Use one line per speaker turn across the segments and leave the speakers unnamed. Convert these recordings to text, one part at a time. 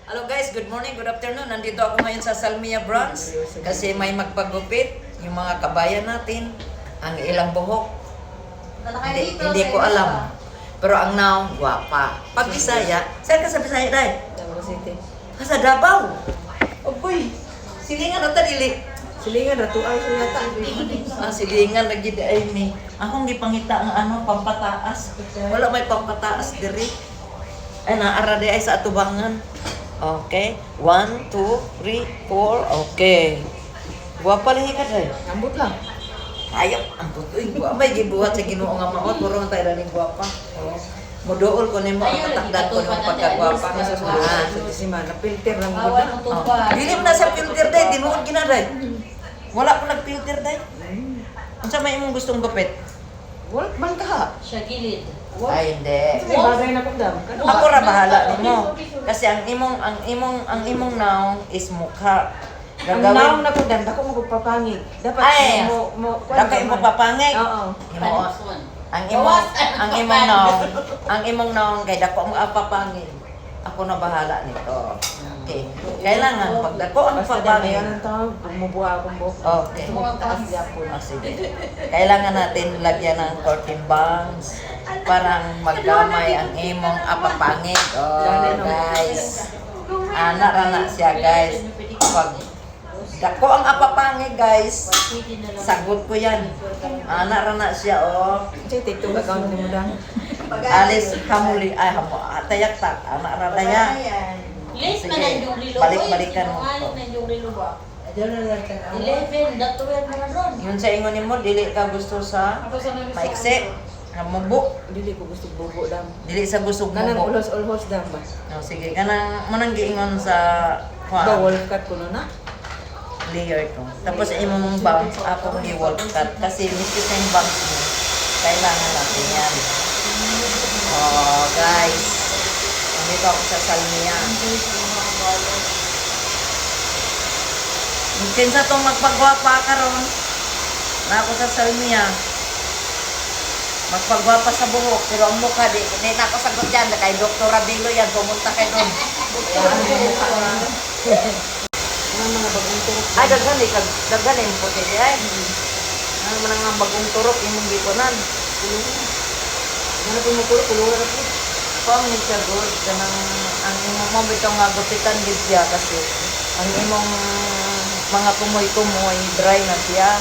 Hello guys, good morning, good afternoon. Nandito ako ngayon sa Salmia Branch kasi may magpagupit yung mga kabayan natin. Ang ilang buhok, hindi ko alam. Pero ang naong, gwapa. Pag Bisaya, saan ka sa Bisaya, Day?
Davao City.
Sa Davao. Oy, silingan o tadili.
Silingan rato ay so yata.
Silingan lagi di ay may. Akong gipangita ang pampataas. Wala may pampataas diri. Ay naara di ay sa atubangan. Okay. 1, 2, 3, 4. Okay. Guwapa lihi ka day.
Ambot lang.
Ayaw, ang tutoy. May gibuhat sa Ginoo nga maot. Puro tayo laling guwapa. Mudool ko nimo ang katakdan ko ng pagkagwapa.
Sa sunod sa December na filter lang gud na.
Dili mo na sa filter day, tinuod ginaday. Wala pa nag-filter day. Unsa may imong gustong gupit?
Wala man ka.
Siya gilid.
Ay hindi.
May bagay na kundam.
Ako ra bahala nimo. Kasi ang imong noun is mukha.
Ang naong na kundam dako mo papangig. Dapat
Ay,
mo
dako imo papangig.
Oo.
Imo ang imong noun kay dako mo papangig. Ako na bahala nito. Okay. Kailangan pag dako ang
Basta dami
papangig.
ang tao, bumubuha akong buhok.
Okay.
Gusto mo taas yapon.
Sige. Kailangan natin lagyan ng curtain bangs para magdamay ang imong apapangit. Oh, guys. Anak na siya, guys. Pag dako ang apapangit, guys, sagot ko yan. Anak na siya, oh.
Sige, take two account ni mo dang.
Alis hamuli, ay tayak tak. Anak na daya.
Late man ang yung rilo.
Balik-balikan mo.
Sinungaling na yung rilo ba? 11, datuyan mga ron.
Yun sa ingon nimo, dili ka gusto sa maiksi. Mubuk.
Dili ko gusto bubo dam.
Dili sa gusog
Kanang
mubuk.
ulos-ulos dam ba?
Oh, sige, kanang manang giingon sa
Bawal cut ko no na.
layer to. Tapos imong bounce ako ni wall cut kasi miski sa yung bounce mo. Kailangan natin yan. Oh, guys. Nandito ako sa Salmia. Kinsa tong magpagwapa karon? Na ako sa Salmia. Magpagwapa sa buhok, pero ang mukha di na ako sagot dyan, kay Dr. Rabilo yan, pumunta kayo doon.
Ang mga bagong turok.
Ay, daghan eh, daghan eh, puti di ay. Ano man ang bagong turok, imong gipunan.
Ano po mo kulura po?
Pang ni siya good, kanang ang imong mo bitong nga gupitan gid siya kasi ang imong mga kumoy-kumoy, dry na siya.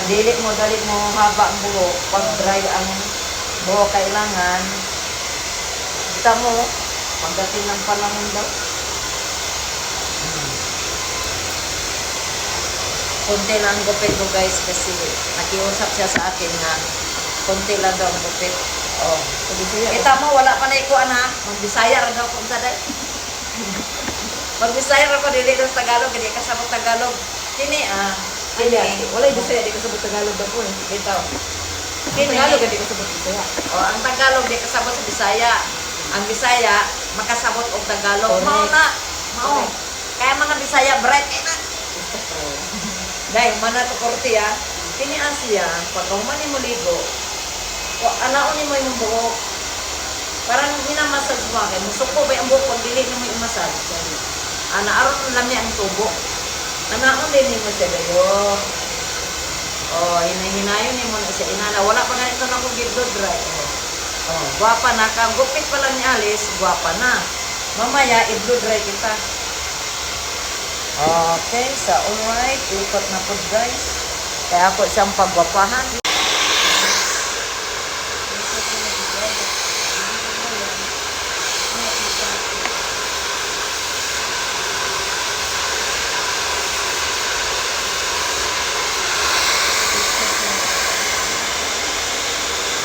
Dili mo, dali mo haba ang buhok. Pag dry ang buhok, kailangan kita mo, pagdating ng panahon daw. Konti lang ang gupit ko guys kasi nakiusap siya sa akin na konti lang daw ang gupit. Oh. Kita mo, wala pa na ikuan ha. Mag-Bisaya rin ako sa day. Mag-Bisaya rin ako, dili ng Tagalog, hindi kasabot Tagalog. Kini
Kini, wala yung Bisaya, di ka sabot Tagalog ba po eh.
Ito.
Kini, Tagalog, di ka sabot Bisaya.
Oh, ang Tagalog, di kasabot sa Bisaya. Ang Bisaya, makasabot og Tagalog.
Correct.
Mao na. Mao. Kaya mga Bisaya, bright kay na. Dahil, mana to korte ha. Kini Asia, pag human mo ligo, o anaon ni mo yung buhok. Parang minamasage mo akin. Musuko ba yung buhok pag dili mo yung massage? Naaron lang niya ang tubo. Anaon din mo siya dayo. Oh, hinahinayon ni mo na siya. Inana. Wala pa ganito na kong gildo dry. Oh, guwapa na ka. Gupit pa lang ni Alice, guwapa na. Mamaya, i-blow dry kita. Okay, so alright. Ikot na po guys. Kaya ako siyang pagwapahan.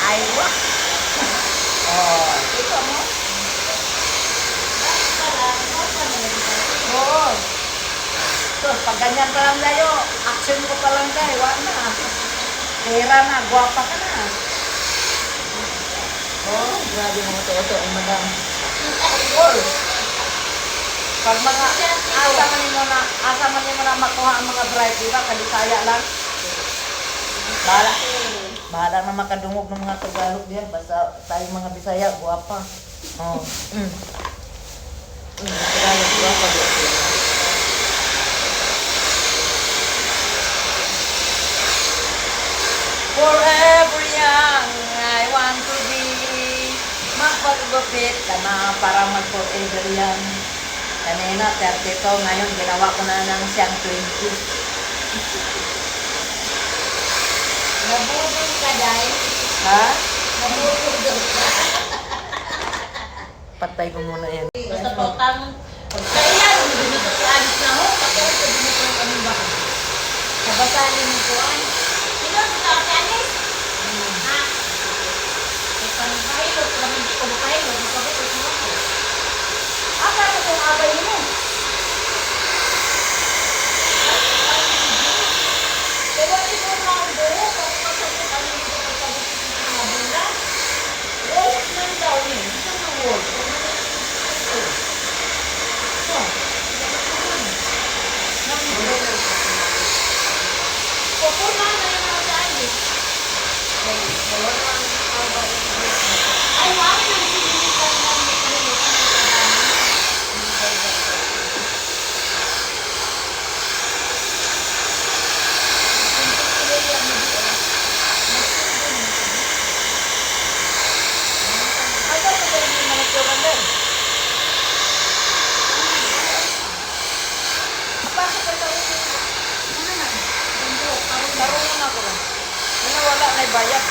Ay, wah. Oh, ito mo. Oo. So, pag ganyan pa lang tayo, action ko pa lang tayo, wala na. Pera na, guwapa ka na.
Oh, grabe mo ito ang madam.
Of course. Pag mga, asa man mo na makuha ang mga bright, di ba? Kalisaya lang. Bahala na makadungog ng mga Tagalog diyan. Basta tayong mga Bisaya, guwapa. Oh. Tagalog,
Guwapa di ako.
Forever young, I want to be. Magpagupit ka na para mag-forever young. Kanina, 32. Ngayon, ginawa ko na ng siyang 20.
Nabubog ka dahil.
Ha?
Nabubog ka.
Patay ko muna yan.
Basta pautang. Pagkailan, binito ko alis na ho. Pagkailan ko binito ko ano ba? Nabasahin mo ko an. Sino ang sa anis? Ha? May panahilot. Kami hindi ko makahilot. Magkabot ko ako. Aka ko kung abay mo. Kaya ito na ang buhok. Kung masakit ang hindi ko pagkabot ko sa mga bula. Wolf man daw yun. Isang na wolf.
Tarungan ako rin. Wala na bayad.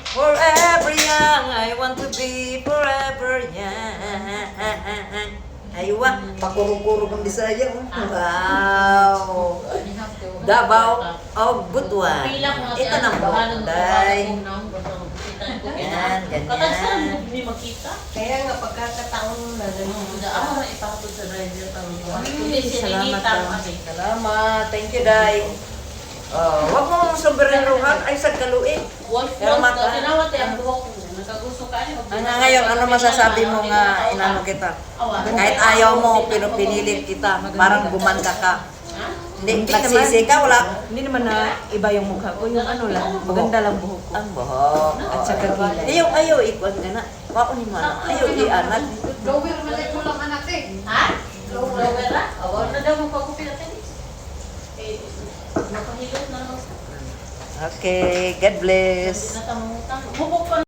Forever young, I want to be forever young. Aywa, pakuro-kuro kang Bisaya. Wow! Davao of Butuan. Ito ng Buhay. Yan, ganyan.
Hindi makita.
Kaya nga pagkakataon na gano'n.
Ako na ipakapod sa driver tanong.
Salamat daw. Salamat. Thank you, Day. Wag mong sobrang-ruhan. Ay, sa kaluin. Pero maka-
Tinawat ang buhok ko. Nagkagusto ka niya.
Ngayon, ano masasabi mo nga inano kita? Kahit ayaw mo, pero pinilit kita. Parang gumanda ka. Hindi, nagsisi ka, wala.
Hindi naman na iba yung mukha ko. Yung ano lang, maganda lang buhok ko.
Ang buhok.
At saka kilay.
Ayaw, ikuan ka na. Paunin mo na. Ayaw, ianad.
Lower malay ko lang anak eh.
Ha? Lower na? Awal na daw magpagupit natin. Eh, nakahilot na lang.
Okay, God bless.
Natamutang. Bubok pa